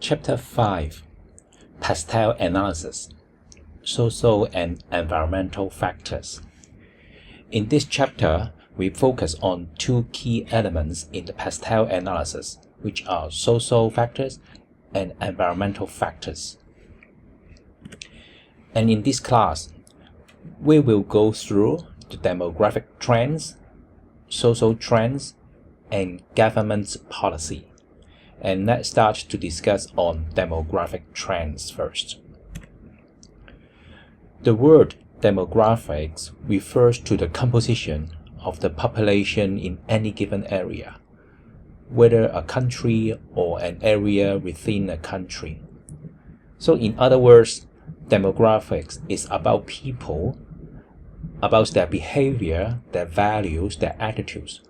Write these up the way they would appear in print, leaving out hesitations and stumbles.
Chapter 5 PESTEL Analysis Social and Environmental Factors. In this chapter, we focus on two key elements in the PESTEL analysis, which are social factors and environmental factors. And in this class, we will go through the demographic trends, social trends, and government policy. And let's start to discuss on demographic trends first. The word demographics refers to the composition of the population in any given area, whether a country or an area within a country. So in other words, demographics is about people, about their behavior, their values, their attitudes.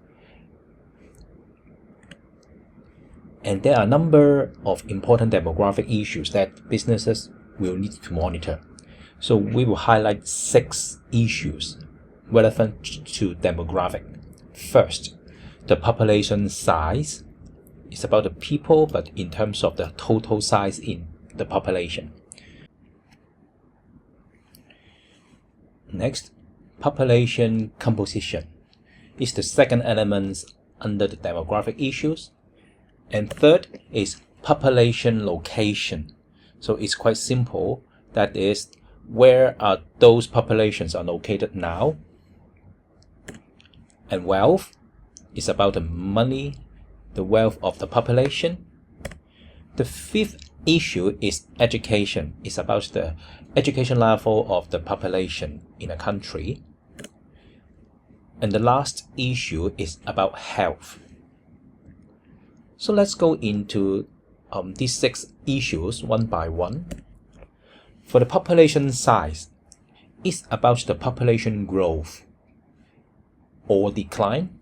And there are a number of important demographic issues that businesses will need to monitor. So we will highlight 6 issues relevant to demographic. First, the population size. It's about the people, but in terms of the total size in the population. Next, population composition is the second element under the demographic issues. And third is population location. So it's quite simple. That is, where are those populations are located now? And wealth is about the money, the wealth of the population. The fifth issue is education. It's about the education level of the population in a country. And the last issue is about health. So let's go into these 6 issues one by one. For the population size, it's about the population growth or decline,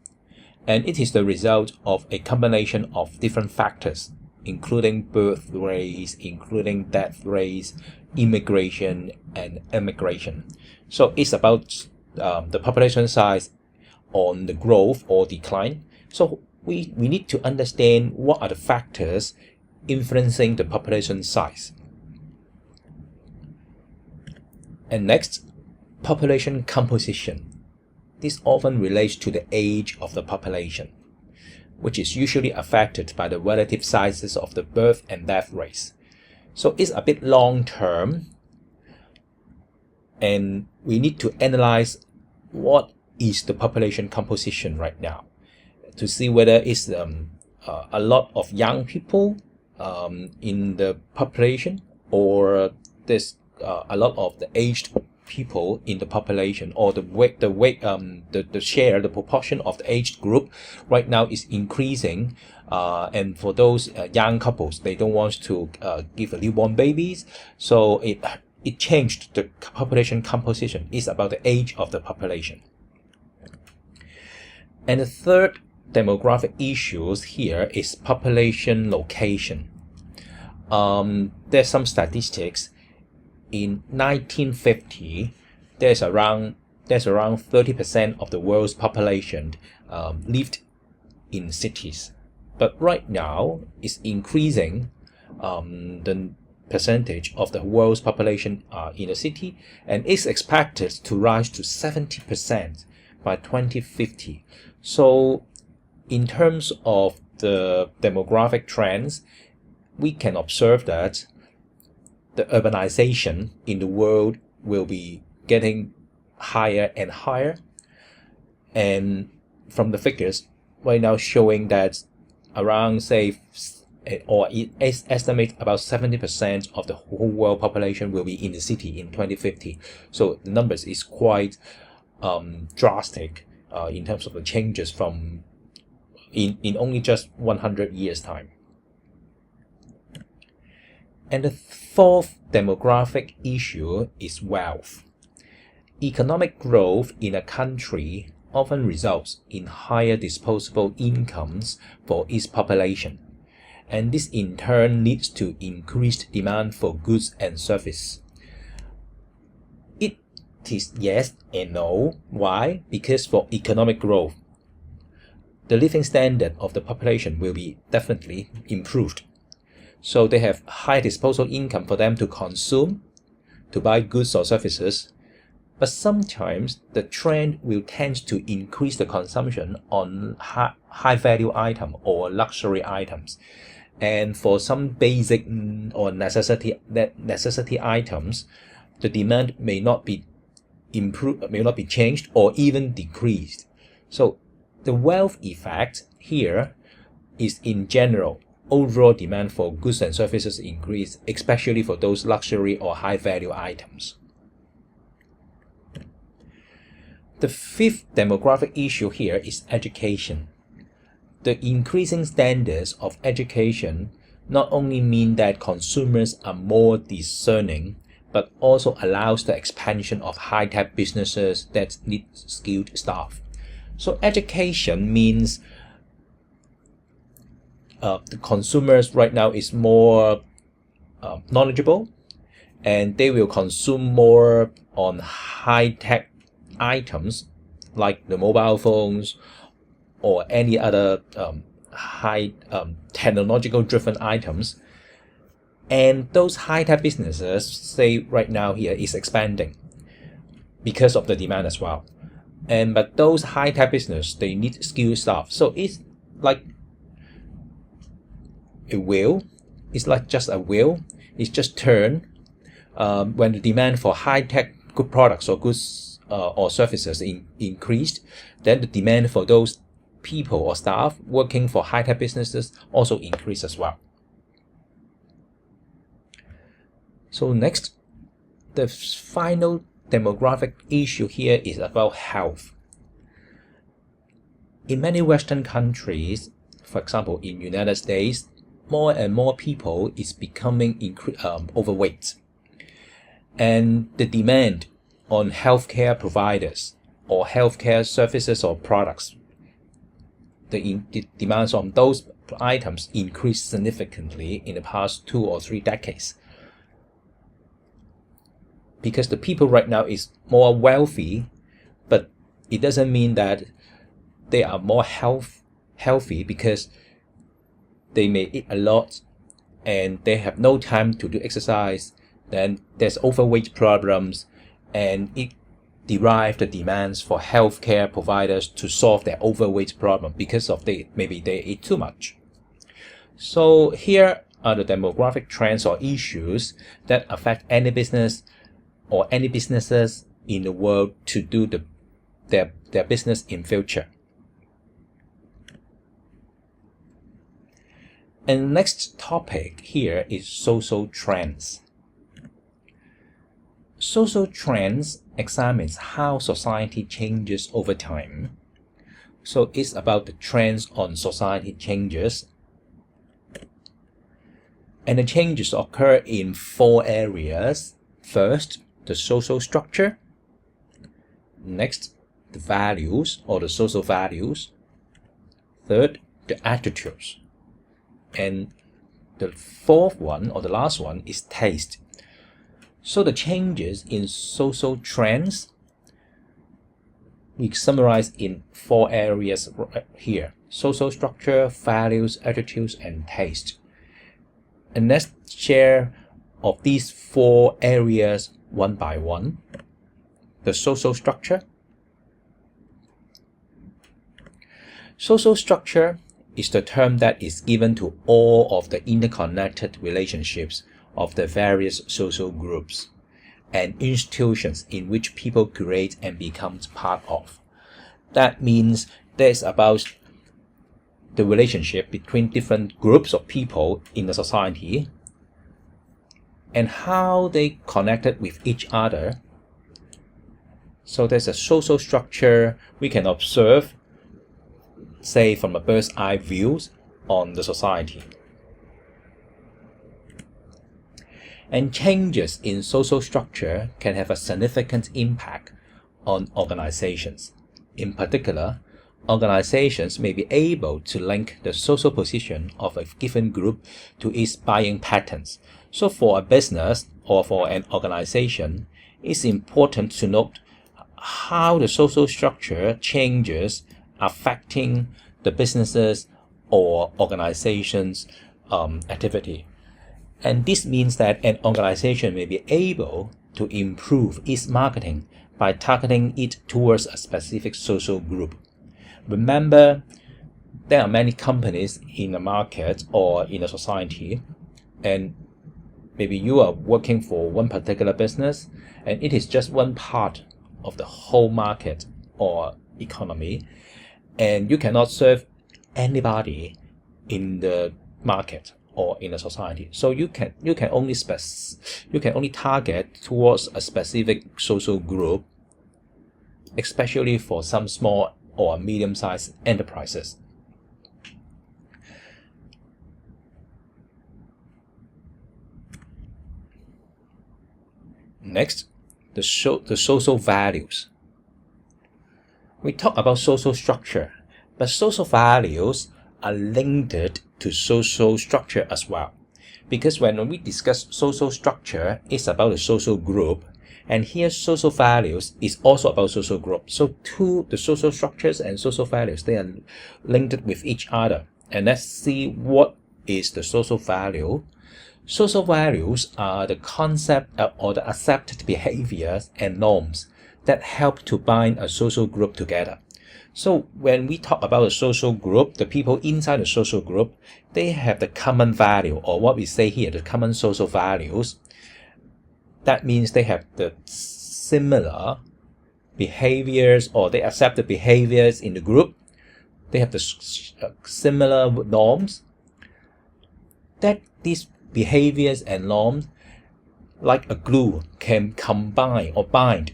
and it is the result of a combination of different factors, including birth rates, including death rates, immigration, and emigration. So it's about the population size on the growth or decline. So we need to understand what are the factors influencing the population size. And next, population composition. This often relates to the age of the population, which is usually affected by the relative sizes of the birth and death rates. So it's a bit long term, and we need to analyze what is the population composition right now, to see whether it's a lot of young people in the population, or there's a lot of the aged people in the population, or the share, the proportion of the aged group right now is increasing. And for those young couples, they don't want to give newborn babies, so it changed the population composition. It's about the age of the population. And the third demographic issues here is population location. There's some statistics. In 1950, there's around 30% of the world's population lived in cities. But right now, it's increasing. The percentage of the world's population in a city, and it's expected to rise to 70% by 2050. So in terms of the demographic trends, we can observe that the urbanization in the world will be getting higher and higher. And from the figures right now showing that around, say, or it estimates about 70% of the whole world population will be in the city in 2050. So the numbers is quite drastic in terms of the changes from in only just 100 years time. And the fourth demographic issue is wealth. Economic growth in a country often results in higher disposable incomes for its population, and this in turn leads to increased demand for goods and services. It is yes and no. Why? Because for economic growth, the living standard of the population will be definitely improved. So they have high disposable income for them to consume, to buy goods or services. But sometimes the trend will tend to increase the consumption on high value item or luxury items. And for some basic or necessity items, the demand may not be changed or even decreased. So the wealth effect here is, in general, overall demand for goods and services increase, especially for those luxury or high value items. The fifth demographic issue here is education. The increasing standards of education not only mean that consumers are more discerning, but also allows the expansion of high-tech businesses that need skilled staff. So education means the consumers right now is more knowledgeable, and they will consume more on high-tech items like the mobile phones or any other high technological driven items. And those high-tech businesses, say right now here, is expanding because of the demand as well. But those high-tech business, they need skilled staff. So it's like a wheel. It's like just a wheel. It's just turn. When the demand for high-tech good products or goods or services increased, then the demand for those people or staff working for high-tech businesses also increase as well. So next, the final demographic issue here is about health. In many Western countries, for example in United States, more and more people is becoming overweight. And the demand on healthcare providers or healthcare services or products, the demands on those items increased significantly in the past 2 or 3 decades. Because the people right now is more wealthy, but it doesn't mean that they are more healthy, because they may eat a lot and they have no time to do exercise. Then there's overweight problems, and it derives the demands for healthcare providers to solve their overweight problem because of maybe they eat too much. So here are the demographic trends or issues that affect any business or any businesses in the world to do their business in future. And next topic here is social trends. Social trends examines how society changes over time. So it's about the trends on society changes. And the changes occur in 4 areas. First, the social structure. Next, the values or the social values. Third, the attitudes. And the fourth one or the last one is taste. So the changes in social trends we summarize in 4 areas here: social structure, values, attitudes, and taste. And let's share of these 4 areas one by one. The social structure. Social structure is the term that is given to all of the interconnected relationships of the various social groups and institutions in which people create and become part of. That means there's about the relationship between different groups of people in the society and how they connected with each other. So there's a social structure we can observe, say from a bird's eye view on the society. And changes in social structure can have a significant impact on organizations. In particular, organizations may be able to link the social position of a given group to its buying patterns. So for a business or for an organization, it's important to note how the social structure changes affecting the businesses or organizations' activity. And this means that an organization may be able to improve its marketing by targeting it towards a specific social group. Remember, there are many companies in the market or in a society, and maybe you are working for one particular business, and it is just one part of the whole market or economy, and you cannot serve anybody in the market or in a society. So you can only target towards a specific social group, especially for some small or medium-sized enterprises. Next, the social values. We talk about social structure, but social values are linked to social structure as well. Because when we discuss social structure, it's about the social group, and here social values is also about social group. So the social structures and social values, they are linked with each other. And let's see what is the social value. Social values are the concept or the accepted behaviors and norms that help to bind a social group together. So when we talk about a social group, the people inside the social group, they have the common value, or what we say here, the common social values. That means they have the similar behaviors, or they accept the behaviors in the group. They have the similar norms. That these behaviors and norms, like a glue, can combine or bind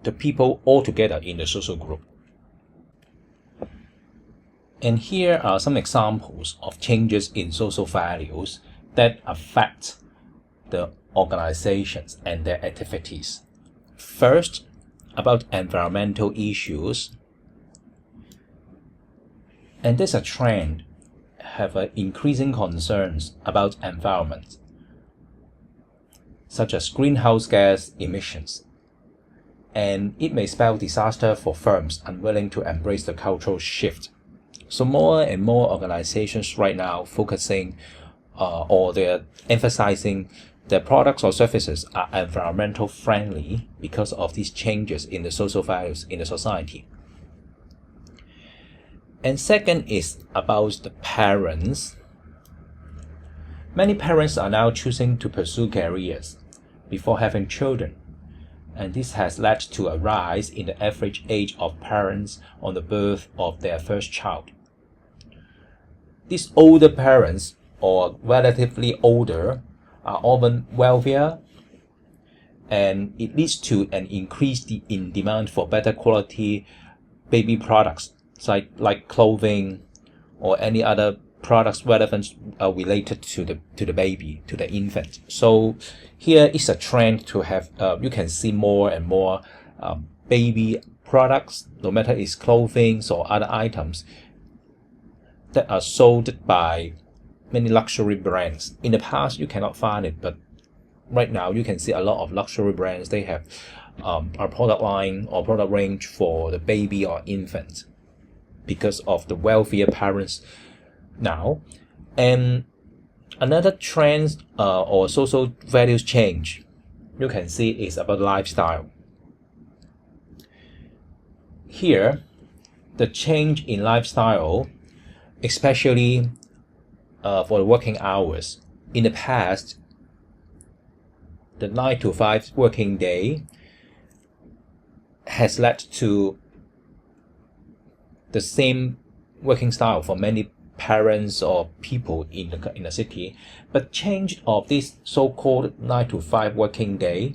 the people all together in the social group. And here are some examples of changes in social values that affect the organizations and their activities. First, about environmental issues. And there's a trend have increasing concerns about environment, such as greenhouse gas emissions. And it may spell disaster for firms unwilling to embrace the cultural shift. So more and more organizations right now focusing or they're emphasizing their products or services are environmental friendly because of these changes in the social values in the society. And second is about the parents. Many parents are now choosing to pursue careers before having children, and this has led to a rise in the average age of parents on the birth of their first child. These older parents, or relatively older, are often wealthier, and it leads to an increase in demand for better quality baby products, like clothing or any other products relevant related to the baby, to the infant. So here is a trend to have you can see more and more baby products, no matter it's clothing or other items, that are sold by many luxury brands. In the past, you cannot find it, but right now you can see a lot of luxury brands. They have a product line or product range for the baby or infant because of the wealthier parents now. And another trend or social values change you can see is about lifestyle. Here, the change in lifestyle, especially for the working hours. In the past, the 9 to 5 working day has led to the same working style for many parents or people in the city, but change of this so-called 9 to 5 working day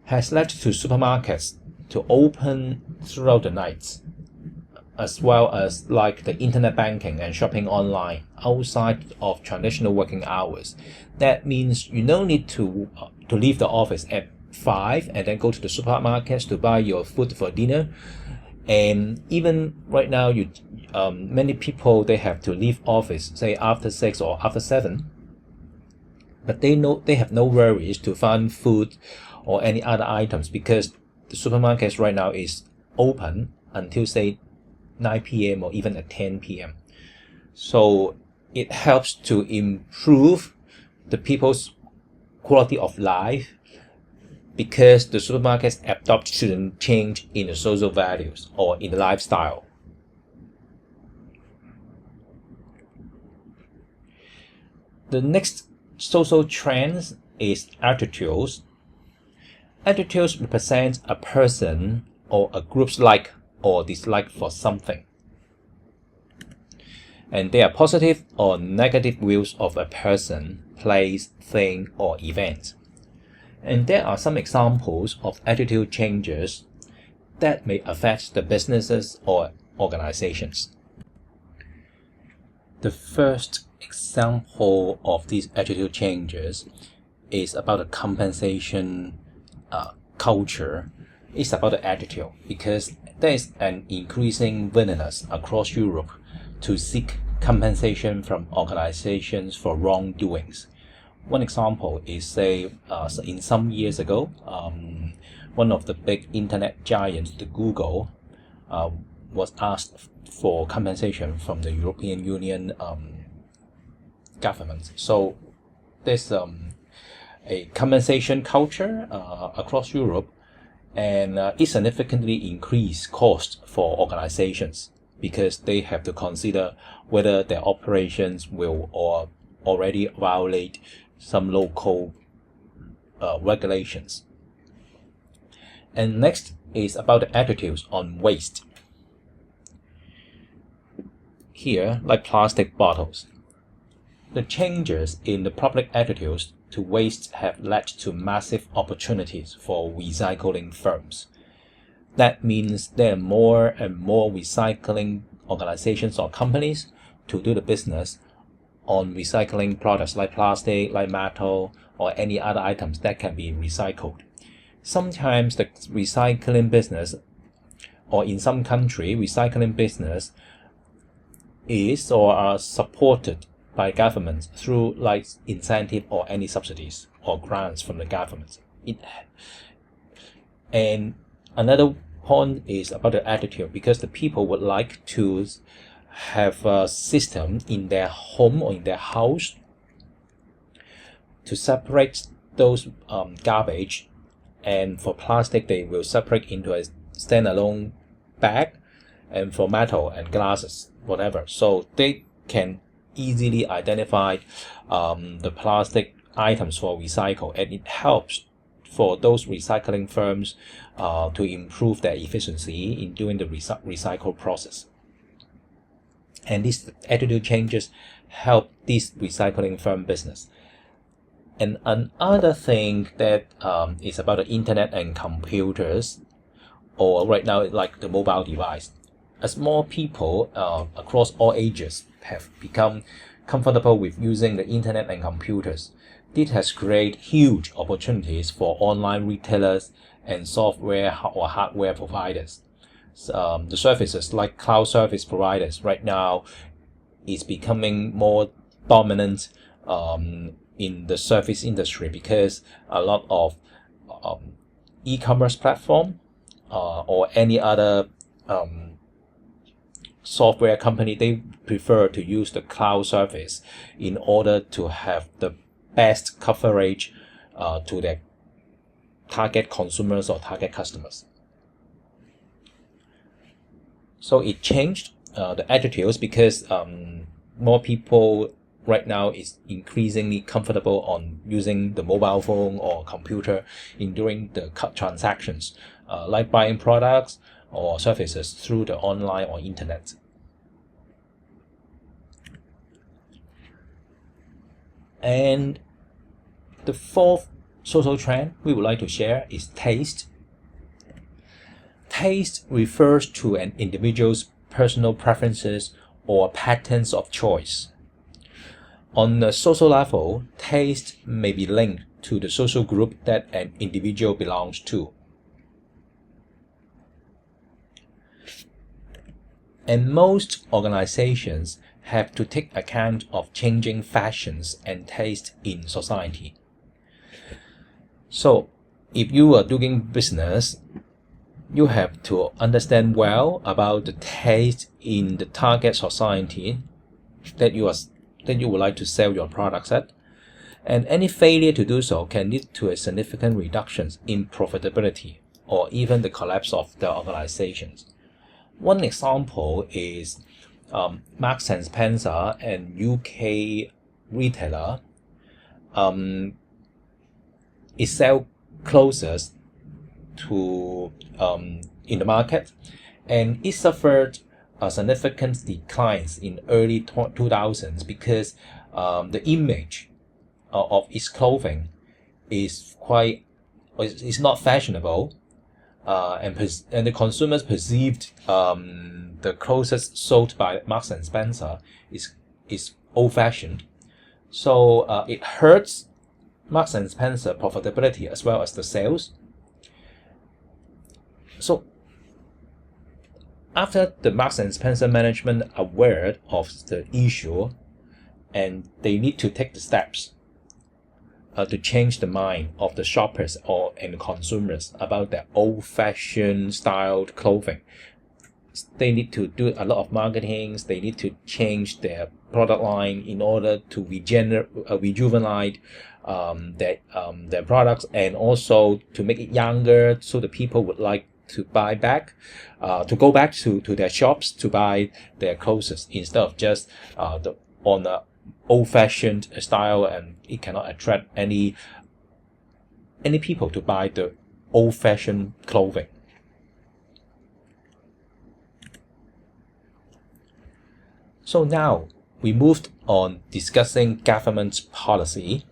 has led to supermarkets to open throughout the night, as well as like the internet banking and shopping online outside of traditional working hours. That means you don't need to leave the office at 5 and then go to the supermarkets to buy your food for dinner. And even right now, many people, they have to leave office, say after 6 or after 7, but they have no worries to find food or any other items because the supermarkets right now is open until say 9 p.m. or even at 10 p.m. So it helps to improve the people's quality of life, because the supermarkets adopt certain change in the social values or in the lifestyle. The next social trend is attitudes. Attitudes represent a person or a group's like or dislike for something, and they are positive or negative views of a person, place, thing, or event. And there are some examples of attitude changes that may affect the businesses or organizations. The first example of these attitude changes is about the compensation culture. It's about the attitude, because there is an increasing willingness across Europe to seek compensation from organizations for wrongdoings. One example is, say, in some years ago, one of the big internet giants, the Google, was asked for compensation from the European Union government. So there's a compensation culture across Europe, and it significantly increased cost for organizations, because they have to consider whether their operations will or already violate some local regulations. And next is about the attitudes on waste. Here, like plastic bottles, the changes in the public attitudes to waste have led to massive opportunities for recycling firms. That means there are more and more recycling organizations or companies to do the business on recycling products like plastic, like metal, or any other items that can be recycled. Sometimes the recycling business, or in some country, recycling business is or are supported by governments through like incentive or any subsidies or grants from the government. And another point is about the attitude, because the people would like to have a system in their home or in their house to separate those garbage, and for plastic they will separate into a standalone bag, and for metal and glasses, whatever, so they can easily identify the plastic items for recycle, and it helps for those recycling firms to improve their efficiency in doing the recycle process. And these attitude changes help this recycling firm business. And another thing that is about the internet and computers, or right now like the mobile device. As more people across all ages have become comfortable with using the internet and computers, this has created huge opportunities for online retailers and software or hardware providers. The services like cloud service providers right now is becoming more dominant in the service industry, because a lot of e-commerce platform or any other software company, they prefer to use the cloud service in order to have the best coverage to their target consumers or target customers. So it changed the attitudes, because more people right now is increasingly comfortable on using the mobile phone or computer in doing the transactions, like buying products or services through the online or internet. And the fourth social trend we would like to share is taste. Taste refers to an individual's personal preferences or patterns of choice. On a social level, taste may be linked to the social group that an individual belongs to. And most organizations have to take account of changing fashions and taste in society. So, if you are doing business, you have to understand well about the taste in the target society that you would like to sell your products at, And any failure to do so can lead to a significant reduction in profitability or even the collapse of the organizations. One example is Marks and Spencer, an UK retailer, it sells clothes to in the market, and it suffered a significant declines in early 2000s because the image of its clothing is not fashionable, and the consumers perceived the clothes sold by Marks and Spencer is old-fashioned, so it hurts Marks and Spencer profitability as well as the sales. So after the Marks and Spencer management aware of the issue, and they need to take the steps to change the mind of the shoppers and consumers about their old-fashioned styled clothing. They need to do a lot of marketing. They need to change their product line in order to rejuvenate their products, and also to make it younger, so the people would like to buy back, to go back to their shops to buy their clothes instead of just on the old-fashioned style, and it cannot attract any people to buy the old-fashioned clothing. So now we moved on discussing government policy.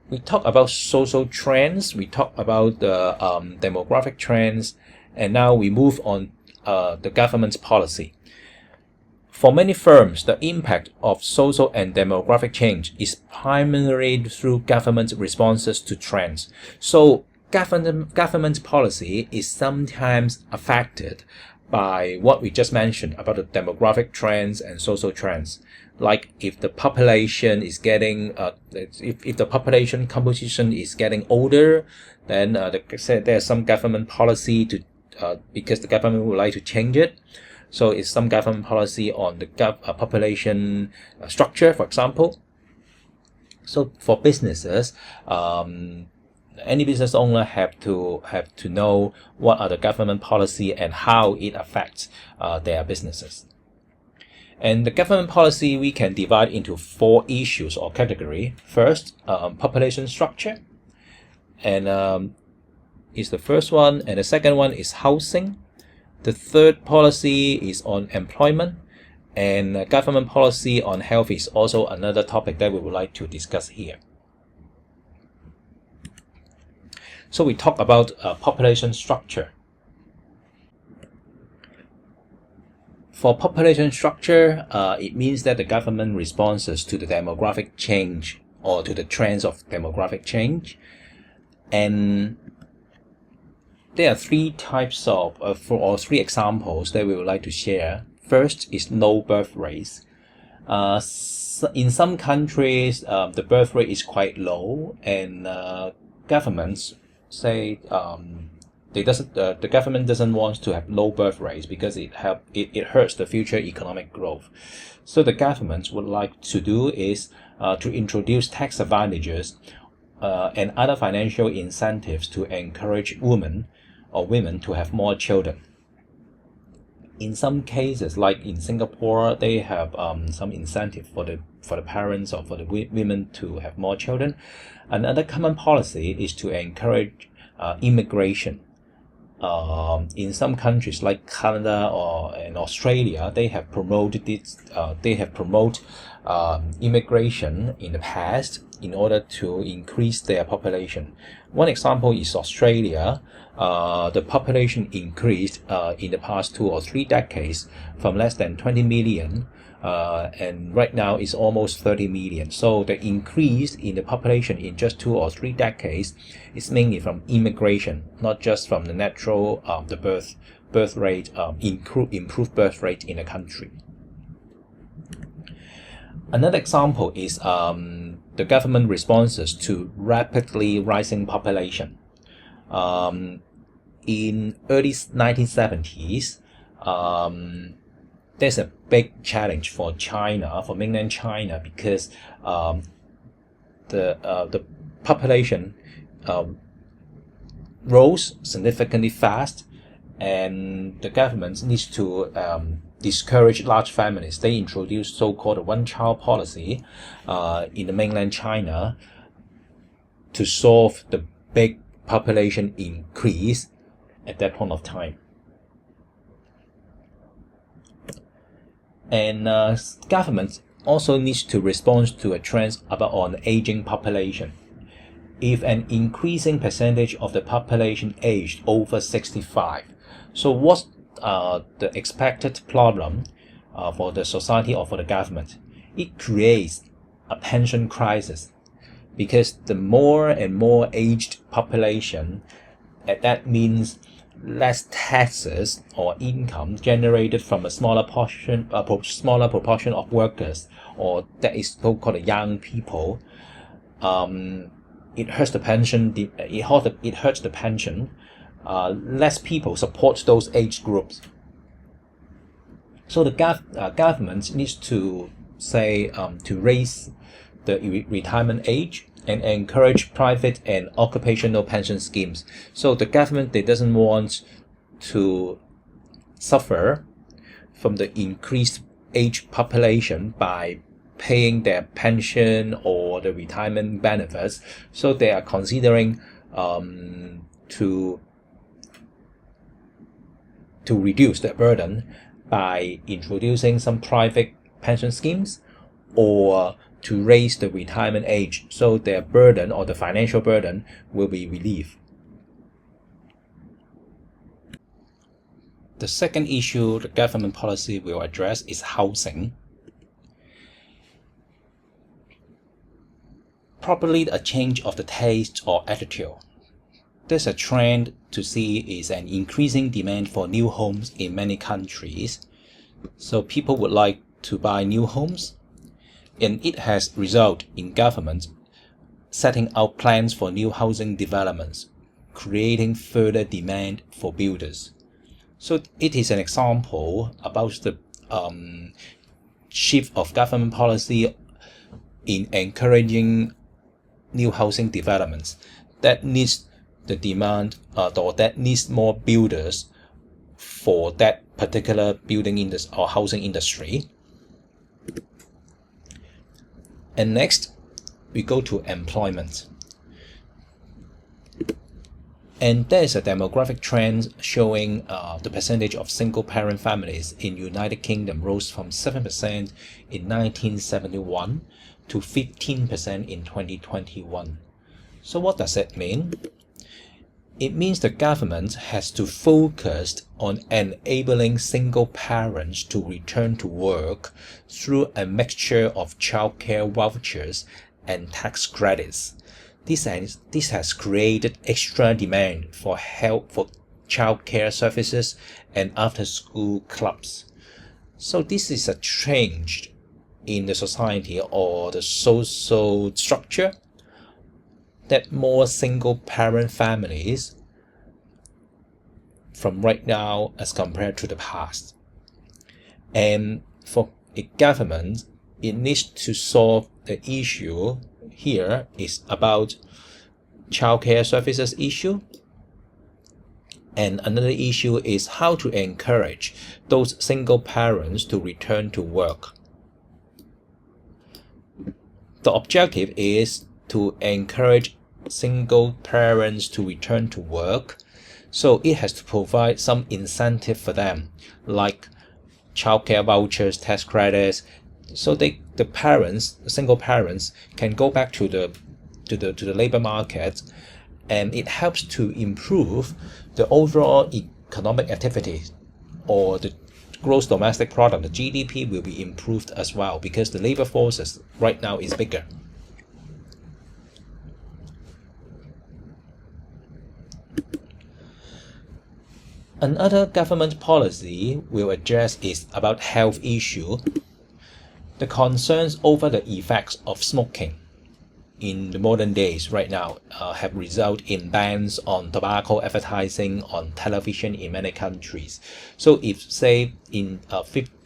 We talk about social trends, we talk about the demographic trends, and now we move on the government's policy. For many firms, the impact of social and demographic change is primarily through government responses to trends. So government policy is sometimes affected by what we just mentioned about the demographic trends and social trends. Like if the population is getting, if the population composition is getting older, then there's some government policy to, because the government would like to change it. So it's some government policy on the population structure, for example. So for businesses, any business owner have to know what are the government policy and how it affects their businesses. And the government policy we can divide into 4 issues or category. First, population structure, and is the first one, and the second one is housing. The third policy is on employment, and government policy on health is also another topic that we would like to discuss here. So we talk about population structure. For population structure, it means that the government responses to the demographic change or to the trends of demographic change. And there are 3 types of, or 3 examples that we would like to share. First is low birth rates. In some countries, the birth rate is quite low, and governments say the government doesn't want to have low birth rates because it hurts the future economic growth. So the government would like to do is to introduce tax advantages and other financial incentives to encourage women to have more children. In some cases, like in Singapore, they have some incentive for the parents or for the women to have more children. Another common policy is to encourage immigration. In some countries like Canada or in Australia, they have promoted this. They have promoted immigration in the past in order to increase their population. One example is Australia. The population increased in the past 2 or 3 decades from less than 20 million, and right now it's almost 30 million. So the increase in the population in just 2 or 3 decades is mainly from immigration, not just from the natural the birth rate, improved birth rate in the country. Another example is the government responses to rapidly rising population. In early 1970s, there's a big challenge for China, for mainland China, because the population rose significantly fast, and the government needs to discourage large families. They introduced so-called one-child policy in the mainland China to solve the big population increase at that point of time. And government also needs to respond to a trend about on aging population. If an increasing percentage of the population aged over 65, so what's the expected problem for the society or for the government? It creates a pension crisis, because the more and more aged population, that means less taxes or income generated from a smaller proportion of workers, or that is so-called young people. It hurts the pension. It hurts the pension. Less people support those age groups. So the government needs to to raise the retirement age and encourage private and occupational pension schemes. So the government, they doesn't want to suffer from the increased age population by paying their pension or the retirement benefits. So they are considering to reduce that burden by introducing some private pension schemes, or to raise the retirement age, so their burden or the financial burden will be relieved. The second issue the government policy will address is housing. Probably a change of the taste or attitude. There's a trend to see is an increasing demand for new homes in many countries. So people would like to buy new homes, and it has resulted in government setting out plans for new housing developments, creating further demand for builders. So it is an example about the shift of government policy in encouraging new housing developments that needs the demand or that needs more builders for that particular building industry or housing industry. And next, we go to employment. And there is a demographic trend showing the percentage of single-parent families in United Kingdom rose from 7% in 1971 to 15% in 2021. So what does that mean? It means the government has to focus on enabling single parents to return to work through a mixture of childcare vouchers and tax credits. This has created extra demand for help for childcare services and after-school clubs. So this is a change in the society or the social structure, that more single-parent families from right now as compared to the past. And for a government, it needs to solve the issue here is about childcare services issue. And another issue is how to encourage those single parents to return to work. The objective is to encourage single parents to return to work, so it has to provide some incentive for them, like childcare vouchers, tax credits, so the single parents can go back to the labor market, and it helps to improve the overall economic activity, or the gross domestic product, the GDP will be improved as well, because the labor forces right now is bigger. Another government policy we'll address is about health issue. The concerns over the effects of smoking in the modern days right now have resulted in bans on tobacco advertising on television in many countries. So if say in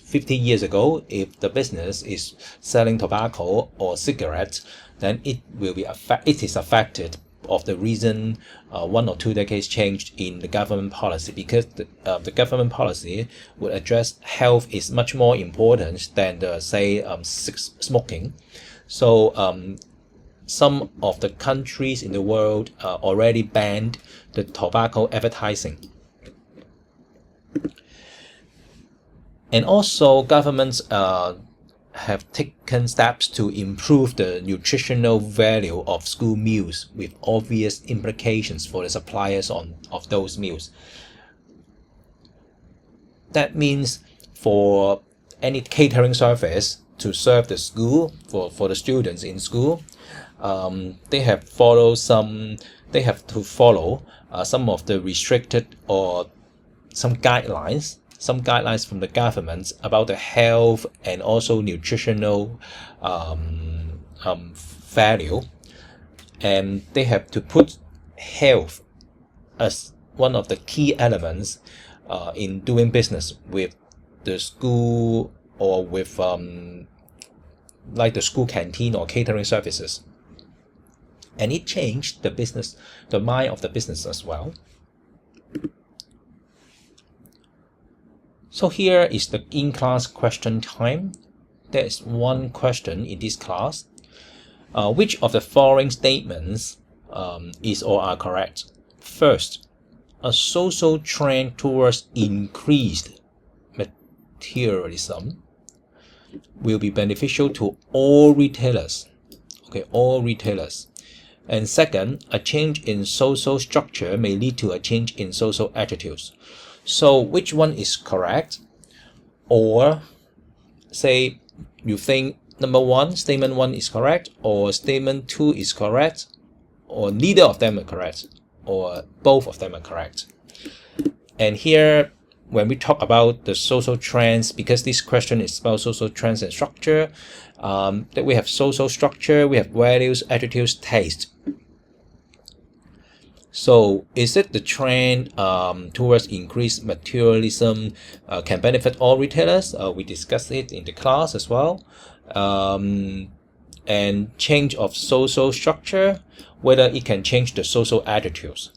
50 years ago, if the business is selling tobacco or cigarettes, then it is affected of the reason 1 or 2 decades changed in the government policy, because the government policy would address health is much more important than the smoking. So some of the countries in the world already banned the tobacco advertising. And also governments have taken steps to improve the nutritional value of school meals, with obvious implications for the suppliers of those meals. That means for any catering service to serve the school, for the students in school, they have to follow some of the restricted or some guidelines from the government about the health and also nutritional value, and they have to put health as one of the key elements in doing business with the school, or with like the school canteen or catering services. And it changed the mind of the business as well. So here is the in-class question time. There is one question in this class. Which of the following statements is or are correct? First, a social trend towards increased materialism will be beneficial to all retailers. Okay, all retailers. And second, a change in social structure may lead to a change in social attitudes. So which one is correct? Or say you think statement 1 is correct, or statement 2 is correct, or neither of them are correct, or both of them are correct. And here, when we talk about the social trends, because this question is about social trends and structure, that we have social structure, we have values, attitudes, taste. So is it the trend towards increased materialism can benefit all retailers? We discussed it in the class as well. And change of social structure, whether it can change the social attitudes.